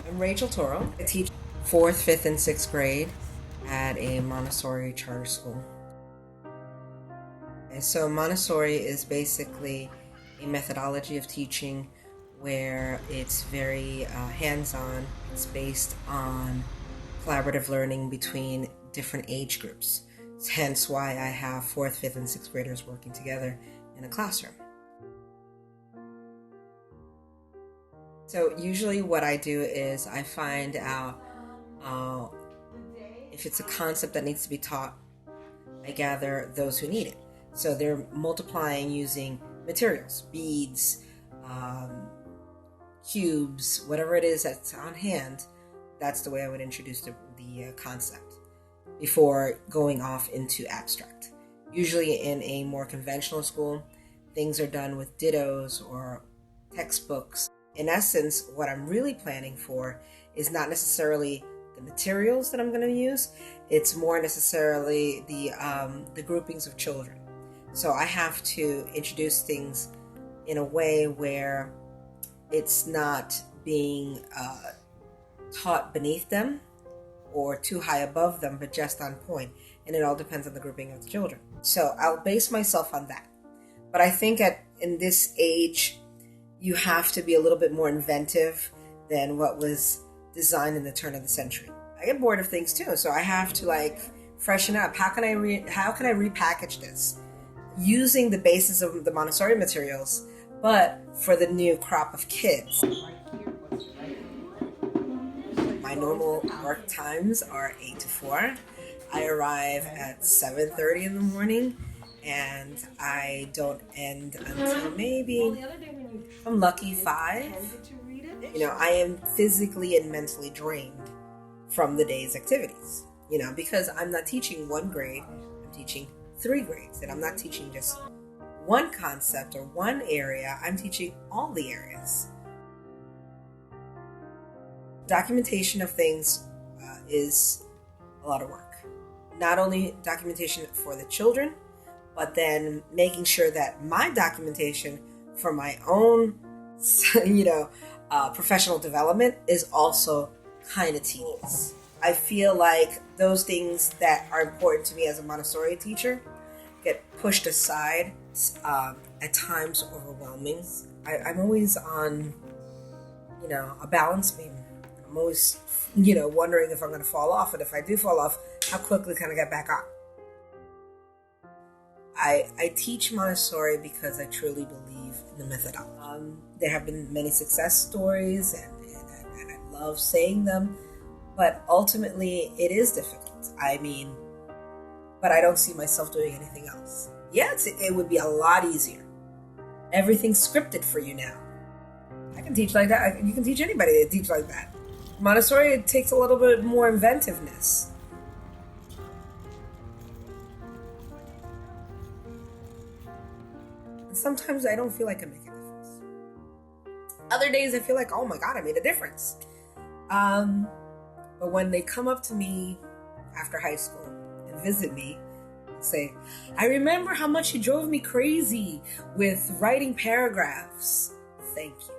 I'm Rachel Toro. I teach 4th, 5th, and 6th grade at a Montessori charter school. And so Montessori is basically a methodology of teaching where it's very hands-on. It's based on collaborative learning between different age groups. Hence why I have 4th, 5th, and 6th graders working together in a classroom. So usually what I do is I find out if it's a concept that needs to be taught. I gather those who need it. So they're multiplying using materials, beads, cubes, whatever it is that's on hand. That's the way I would introduce the concept before going off into abstract. Usually in a more conventional school, things are done with dittos or textbooks. In essence, what I'm really planning for is not necessarily the materials that I'm going to use. It's more necessarily the groupings of children. So I have to introduce things in a way where it's not being taught beneath them or too high above them, but just on point. And it all depends on the grouping of the children. So I'll base myself on that. But I think in this age, you have to be a little bit more inventive than what was designed in the turn of the century. I get bored of things too, so I have to freshen up. How can I repackage this using the basis of the Montessori materials, but for the new crop of kids? My normal work times are 8 to 4. I arrive at 7:30 in the morning, and I don't end until maybe, if I'm lucky, 5. I am physically and mentally drained from the day's activities, because I'm not teaching one grade, I'm teaching 3 grades, and I'm not teaching just one concept or one area, I'm teaching all the areas. Documentation of things is a lot of work. Not only documentation for the children, but then making sure that my documentation for my own, professional development is also kind of tedious. I feel like those things that are important to me as a Montessori teacher get pushed aside, at times overwhelming. I'm always on, a balance beam. I'm always, wondering if I'm going to fall off, and if I do fall off, how quickly can I get back on? I teach Montessori because I truly believe in the methodology. There have been many success stories, and I love saying them, but ultimately it is difficult. But I don't see myself doing anything else. Yes, it would be a lot easier. Everything's scripted for you now. I can teach like that. You can teach anybody to teach like that. Montessori, it takes a little bit more inventiveness. Sometimes I don't feel like I make a difference. Other days I feel like, oh my God, I made a difference. But when they come up to me after high school and visit me and say, I remember how much you drove me crazy with writing paragraphs. Thank you.